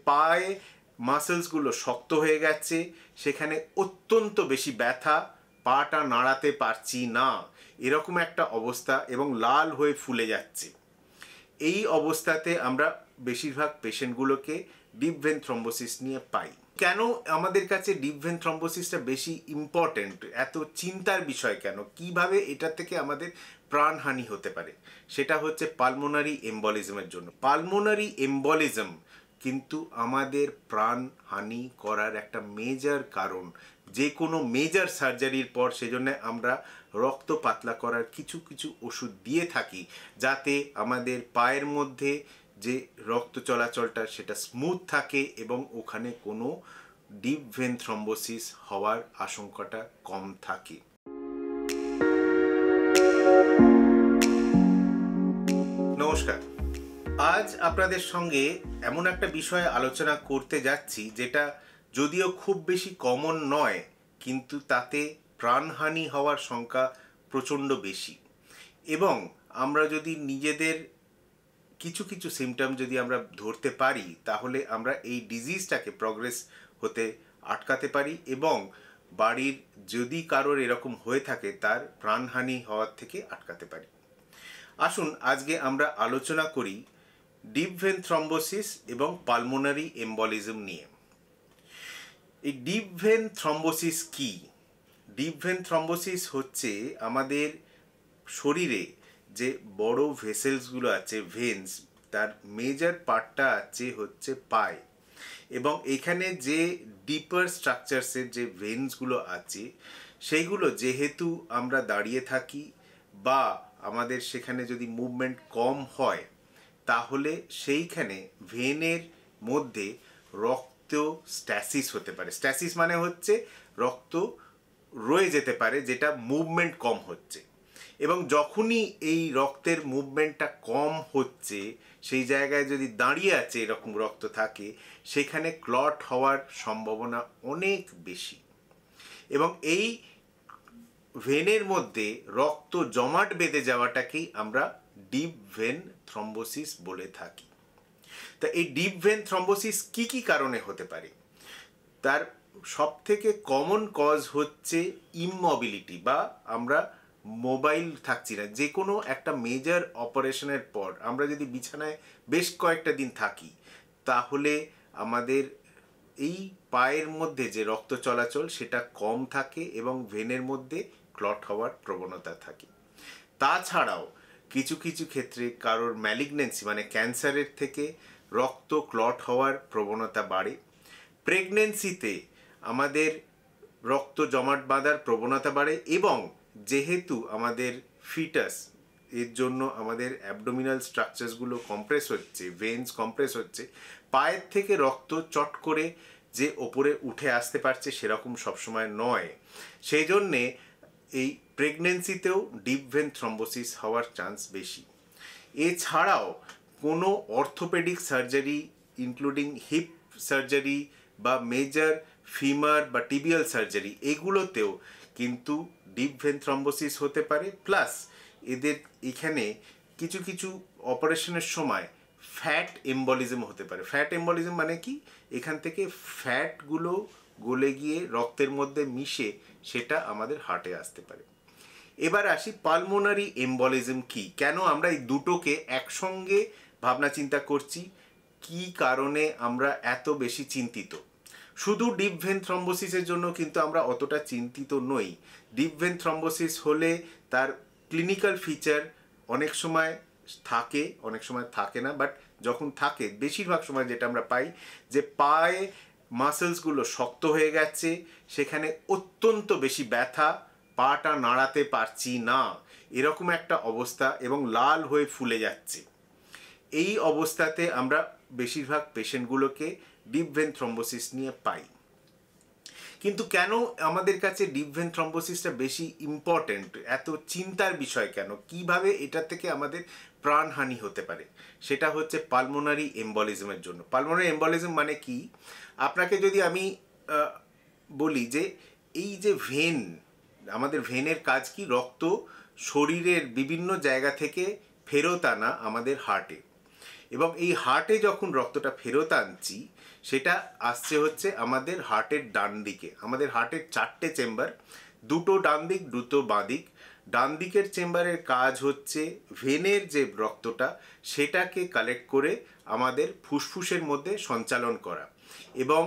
পায়ে মাসেলসগুলো শক্ত হয়ে গেছে, সেখানে অত্যন্ত বেশি ব্যথা, পাটা নাড়াতে পারছি না, এরকম একটা অবস্থা, এবং লাল হয়ে ফুলে যাচ্ছে। এই অবস্থাতে আমরা বেশিরভাগ পেশেন্টগুলোকে ডিপ ভেন থ্রম্বোসিস নিয়ে পাই। কেন আমাদের কাছে ডিপ ভেন থ্রম্বোসিসটা বেশি ইম্পর্টেন্ট, এত চিন্তার বিষয় কেন, কিভাবে এটা থেকে আমাদের প্রাণহানি হতে পারে, সেটা হচ্ছে পালমোনারি এম্বলিজমের জন্য। পালমোনারি এম্বলিজম কিন্তু আমাদের প্রাণহানি করার একটা মেজর কারণ। যে কোনো মেজর সার্জারির পর সেজন্য আমরা রক্ত পাতলা করার কিছু কিছু ওষুধ দিয়ে থাকি, যাতে আমাদের পায়ের মধ্যে যে রক্ত চলাচলটা সেটা স্মুথ থাকে এবং ওখানে কোনো ডিপ ভেন থ্রম্বোসিস হওয়ার আশঙ্কাটা কম থাকে। নমস্কার, আজ আপনাদের সঙ্গে এমন একটা বিষয়ে আলোচনা করতে যাচ্ছি যেটা যদিও খুব বেশি কমন নয়, কিন্তু তাতে প্রাণহানি হওয়ার সংখ্যা প্রচণ্ড বেশি। এবং আমরা যদি নিজেদের কিছু কিছু সিমটম যদি আমরা ধরতে পারি, তাহলে আমরা এই ডিজিজটাকে প্রগ্রেস হতে আটকাতে পারি এবং বাড়ির যদি কারোর এরকম হয়ে থাকে তার প্রাণহানি হওয়ার থেকে আটকাতে পারি। আসুন আজকে আমরা আলোচনা করি ডিপ ভেন থ্রম্বোসিস এবং পালমোনারি এম্বলিজম নিয়ে। এই ডিপ ভেন থ্রম্বোসিস কি? ডিপ ভেন থ্রম্বোসিস হচ্ছে আমাদের শরীরে যে বড় ভেসেলসগুলো আছে, ভেন্স, তার মেজর পার্টটা আছে হচ্ছে পায়ে, এবং এখানে যে ডিপার স্ট্রাকচারসের যে ভেন্সগুলো আছে সেইগুলো যেহেতু আমরা দাঁড়িয়ে থাকি বা আমাদের সেখানে যদি মুভমেন্ট কম হয়, তাহলে সেইখানে ভেনের মধ্যে রক্ত স্ট্যাসিস হতে পারে। স্ট্যাসিস মানে হচ্ছে রক্ত রয়ে যেতে পারে, যেটা মুভমেন্ট কম হচ্ছে। এবং যখনই এই রক্তের মুভমেন্টটা কম হচ্ছে, সেই জায়গায় যদি দাঁড়িয়ে আছে এরকম রক্ত থাকে, সেখানে ক্লট হওয়ার সম্ভাবনা অনেক বেশি। এবং এই ভেনের মধ্যে রক্ত জমাট বেঁধে যাওয়াটাকেই আমরা ডিপ ভেন থ্রম্বোসিস বলে থাকি। তা এই ডিপ ভেন থ্রম্বোসিস কি কি কারণে হতে পারে? তার সব থেকে কমন কজ হচ্ছে ইমমোবিলিটি, বা আমরা মোবাইল থাকছি না। যে কোনো একটা মেজর অপারেশনের পর আমরা যদি বিছানায় বেশ কয়েকটা দিন থাকি, তাহলে আমাদের এই পায়ের মধ্যে যে রক্ত চলাচল সেটা কম থাকে এবং ভেনের মধ্যে ক্লট হওয়ার প্রবণতা থাকে। তাছাড়াও কিছু কিছু ক্ষেত্রে কারোর ম্যালিগনেন্সি মানে ক্যান্সারের থেকে রক্ত ক্লট হওয়ার প্রবণতা বাড়ে। প্রেগনেন্সিতে আমাদের রক্ত জমাট বাঁধার প্রবণতা বাড়ে, এবং যেহেতু আমাদের ফিটাস, এর জন্য আমাদের অ্যাবডোমিনাল স্ট্রাকচারসগুলো কম্প্রেস হচ্ছে, ভেন্স কম্প্রেস হচ্ছে, পায়ের থেকে রক্ত চট করে যে ওপরে উঠে আসতে পারছে সেরকম সবসময় নয়। সেই জন্যে এই প্রেগনেন্সিতেও ডিপ ভেন থ্রম্বোসিস হওয়ার চান্স বেশি। এছাড়াও কোনো orthopaedic surgery, including hip surgery বা মেজর ফিমার বা টিবিয়াল সার্জারি, এগুলোতেও কিন্তু ডিপ ভেন থ্রম্বোসিস হতে পারে। প্লাস এদের এখানে কিছু কিছু অপারেশনের সময় ফ্যাট এম্বলিজম হতে পারে। ফ্যাট এম্বলিজম মানে কি? এখান থেকে ফ্যাটগুলো গলে গিয়ে রক্তের মধ্যে মিশে সেটা আমাদের হার্টে আসতে পারে। এবার আসি পালমোনারি এম্বলিজম কি, কেন আমরা এই দুটোকে একসঙ্গে ভাবনা চিন্তা করছি, কি কারণে আমরা এত বেশি চিন্তিত। শুধু ডিপ ভেন থ্রম্বোসিসের জন্য কিন্তু আমরা অতটা চিন্তিত নই। ডিপ ভেন থ্রম্বোসিস হলে তার ক্লিনিক্যাল ফিচার অনেক সময় থাকে, অনেক সময় থাকে না, বাট যখন থাকে বেশিরভাগ সময় যেটা আমরা পাই যে পায়ে মাসেলসগুলো শক্ত হয়ে গেছে, সেখানে অত্যন্ত বেশি ব্যথা, পাটা নাড়াতে পারছি না, এরকম একটা অবস্থা, এবং লাল হয়ে ফুলে যাচ্ছে। এই অবস্থাতে আমরা বেশিরভাগ পেশেন্টগুলোকে ডিপ ভেন থ্রম্বোসিস নিয়ে পাই। কিন্তু কেন আমাদের কাছে ডিপ ভেন থ্রম্বোসিসটা বেশি ইম্পর্টেন্ট, এত চিন্তার বিষয় কেন, কিভাবে এটা থেকে আমাদের প্রাণহানি হতে পারে, সেটা হচ্ছে পালমোনারি এম্বলিজমের জন্য। পালমোনারি এম্বলিজম মানে কি? আপনাকে যদি আমি বলি যে এই যে ভেন, আমাদের ভেনের কাজ কি? রক্ত শরীরের বিভিন্ন জায়গা থেকে ফেরত আনা আমাদের হার্টে, এবং এই হার্টে যখন রক্তটা ফেরত আনছি সেটা আসছে হচ্ছে আমাদের হার্টের ডান দিকে। আমাদের হার্টের 4টে চেম্বার, 2টো ডান দিক 2টো বাঁ দিক। ডান দিকের চেম্বারের কাজ হচ্ছে ভেনের যে রক্তটা সেটাকে কালেক্ট করে আমাদের ফুসফুসের মধ্যে সঞ্চালন করা, এবং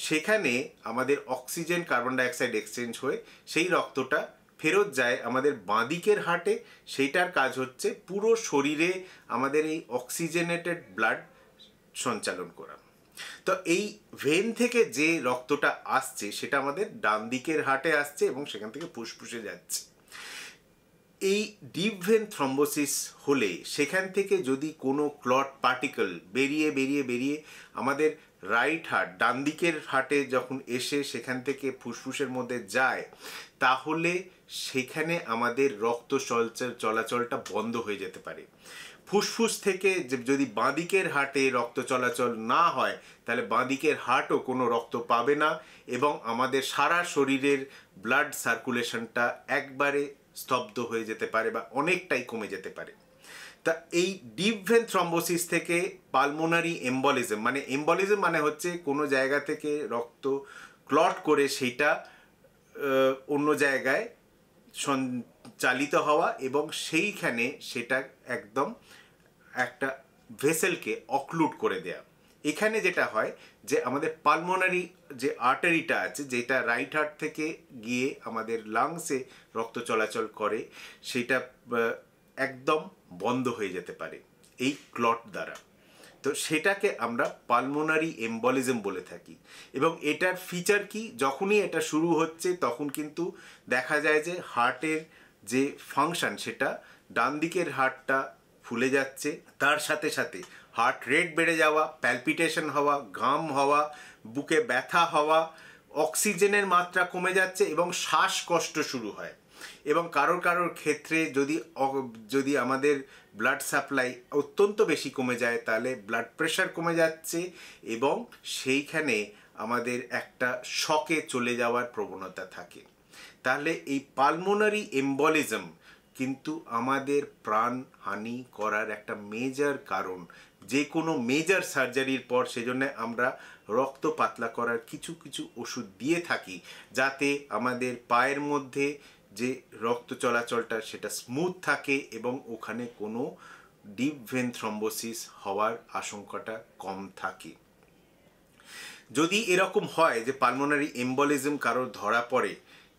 সেখানে আমাদের অক্সিজেন কার্বন ডাইঅক্সাইড এক্সচেঞ্জ হয়ে সেই রক্তটা ফেরত যায় আমাদের বাঁদিকের হার্টে। সেইটার কাজ হচ্ছে পুরো শরীরে আমাদের এই অক্সিজেনেটেড ব্লাড সঞ্চালন করা। তো এই ভেন থেকে যে রক্তটা আসছে সেটা আমাদের ডান দিকের হার্টে আসছে এবং সেখান থেকে ফুসফুসে যাচ্ছে। এই ডিপ ভেন থ্রম্বোসিস হলে সেখান থেকে যদি কোনো ক্লট পার্টিকেল বেরিয়ে আমাদের রাইট হার্ট ডান দিকের হার্টে যখন এসে সেখান থেকে ফুসফুসের মধ্যে যায়, তাহলে সেখানে আমাদের রক্ত চলাচলটা বন্ধ হয়ে যেতে পারে। ফুসফুস থেকে যদি বাঁদিকের হার্টে রক্ত চলাচল না হয় তাহলে বাঁদিকের হার্টও কোনো রক্ত পাবে না এবং আমাদের সারা শরীরের ব্লাড সার্কুলেশনটা একবারে স্তব্ধ হয়ে যেতে পারে বা অনেকটাই কমে যেতে পারে। তা এই ডিপ ভেন থ্রম্বোসিস থেকে পালমোনারি এম্বলিজম, মানে এম্বলিজম মানে হচ্ছে কোনো জায়গা থেকে রক্ত ক্লট করে সেইটা অন্য জায়গায় সঞ্চালিত হওয়া এবং সেইখানে সেটা একদম একটা ভেসেলকে অক্লুড করে দেয়া। এখানে যেটা হয় যে আমাদের পালমোনারি যে আর্টারিটা আছে, যেটা রাইট হার্ট থেকে গিয়ে আমাদের লাংসে রক্ত চলাচল করে, সেটা একদম বন্ধ হয়ে যেতে পারে এই ক্লট দ্বারা। তো সেটাকে আমরা পালমোনারি এম্বলিজম বলে থাকি। এবং এটার ফিচার কি, যখনই এটা শুরু হচ্ছে তখন কিন্তু দেখা যায় যে হার্টের যে ফাংশন সেটা ডান দিকের হার্টটা ফুলে যাচ্ছে, তার সাথে সাথে হার্ট রেট বেড়ে যাওয়া, প্যালপিটেশন হওয়া, ঘাম হওয়া, বুকে ব্যথা হওয়া, অক্সিজেনের মাত্রা কমে যাচ্ছে এবং শ্বাসকষ্ট শুরু হয়। এবং কারোর ক্ষেত্রে যদি আমাদের ব্লাড সাপ্লাই অত্যন্ত বেশি কমে যায় তাহলে ব্লাড প্রেশার কমে যাচ্ছে এবং সেইখানে আমাদের একটা শকে চলে যাওয়ার প্রবণতা থাকে। তাহলে এই পালমোনারি এম্বলিজম কিন্তু আমাদের প্রাণহানি করার একটা মেজর কারণ। যে কোনো মেজর সার্জারির পর সেজন্য আমরা রক্ত পাতলা করার কিছু ওষুধ দিয়ে থাকি যাতে আমাদের পায়ের মধ্যে যে রক্ত চলাচলটা সেটা স্মুথ থাকে এবং ওখানে কোনো ডিপ ভেন থ্রম্বোসিস হওয়ার আশঙ্কাটা কম থাকে। যদি এরকম হয় যে পালমোনারি এম্বলিজম কারোর ধরা পড়ে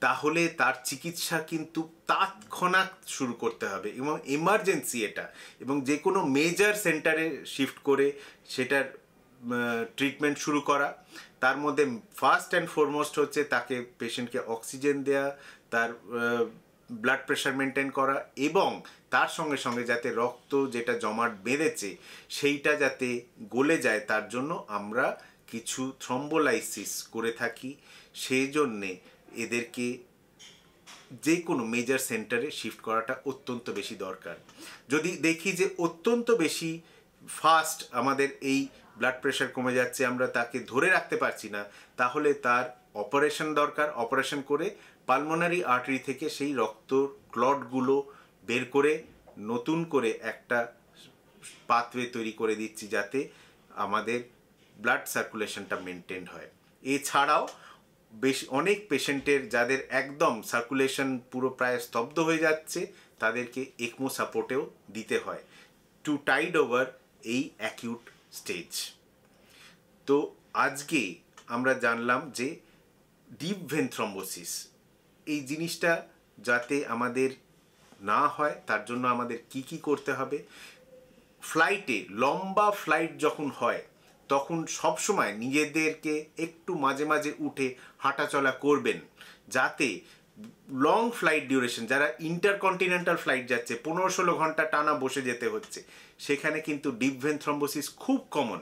তাহলে তার চিকিৎসা কিন্তু তৎক্ষণাৎ শুরু করতে হবে এবং এমার্জেন্সি এটা, এবং যে কোনো মেজর সেন্টারে শিফট করে সেটার ট্রিটমেন্ট শুরু করা। তার মধ্যে ফার্স্ট অ্যান্ড ফরমোস্ট হচ্ছে তাকে পেশেন্টকে অক্সিজেন দেয়া, তার ব্লাড প্রেশার মেনটেন করা এবং তার সঙ্গে সঙ্গে যাতে রক্ত যেটা জমাট বেঁধেছে সেইটা যাতে গলে যায় তার জন্য আমরা কিছু থ্রম্বোলাইসিস করে থাকি। সেই জন্যে এদেরকে যে কোনো মেজর সেন্টারে শিফট করাটা অত্যন্ত বেশি দরকার। যদি দেখি যে অত্যন্ত বেশি ফাস্ট আমাদের এই ব্লাড প্রেশার কমে যাচ্ছে, আমরা তাকে ধরে রাখতে পারছি না, তাহলে তার অপারেশন দরকার। অপারেশন করে পালমোনারি আর্টারি থেকে সেই রক্ত ক্লটগুলো বের করে নতুন করে একটা পাথওয়ে তৈরি করে দিচ্ছি যাতে আমাদের ব্লাড সার্কুলেশনটা মেনটেন হয়। এছাড়াও অনেক পেশেন্টের যাদের একদম সার্কুলেশন পুরো প্রায় স্তব্ধ হয়ে যাচ্ছে তাদেরকে একমো সাপোর্টেও দিতে হয় টু টাইড ওভার এই অ্যাকিউট স্টেজ। তো আজকে আমরা জানলাম যে ডিপ ভেন থ্রম্বোসিস এই জিনিসটা যাতে আমাদের না হয় তার জন্য আমাদের কি করতে হবে। ফ্লাইটে লম্বা ফ্লাইট যখন হয় তখন সবসময় নিজেদেরকে একটু মাঝে মাঝে উঠে হাঁটাচলা করবেন যাতে লং ফ্লাইট ডিউরেশন, যারা ইন্টারকন্টিনেন্টাল ফ্লাইট যাচ্ছে 15-16 ঘন্টা টানা বসে যেতে হচ্ছে, সেখানে কিন্তু ডিপ ভেন থ্রম্বোসিস খুব কমন।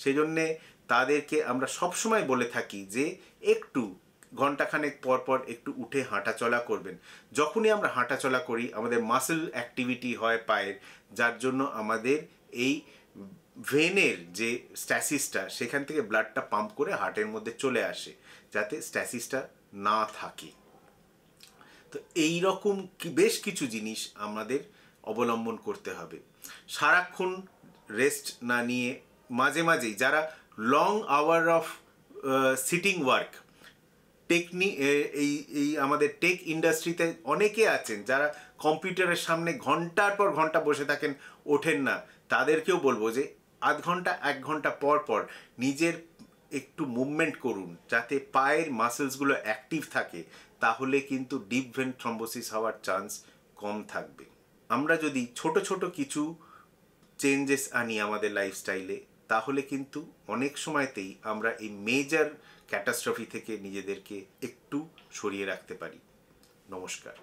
সেই জন্যে তাদেরকে আমরা সবসময় বলে থাকি যে একটু ঘন্টাখানেক পর পর একটু উঠে হাঁটাচলা করবেন। যখনই আমরা হাঁটাচলা করি আমাদের মাসেল অ্যাক্টিভিটি হয় পায়ের, যার জন্য আমাদের এই ভেনের যে স্ট্যাসিসটা সেখান থেকে ব্লাডটা পাম্প করে হার্টের মধ্যে চলে আসে যাতে স্ট্যাসিসটা না থাকে। তো এই রকম বেশ কিছু জিনিস আমাদের অবলম্বন করতে হবে। সারাক্ষণ রেস্ট না নিয়ে মাঝে মাঝেই, যারা long hour of sitting work, এই এই আমাদের টেক ইন্ডাস্ট্রিতে অনেকে আছেন যারা কম্পিউটারের সামনে ঘন্টার পর ঘন্টা বসে থাকেন, ওঠেন না, তাদেরকেও বলবো যে আধ ঘন্টা 1 ঘন্টা পর পর নিজের একটু মুভমেন্ট করুন, যাতে পায়ের মাসেলসগুলো অ্যাক্টিভ থাকে, তাহলে কিন্তু ডিপ ভেন থ্রম্বোসিস হওয়ার চান্স কম থাকবে। আমরা যদি ছোট ছোট কিছু চেঞ্জেস আনি আমাদের লাইফস্টাইলে, তাহলে কিন্তু অনেক সময়তেই আমরা এই মেজর ক্যাটাস্ট্রফি থেকে নিজেদেরকে একটু সরিয়ে রাখতে পারি। নমস্কার।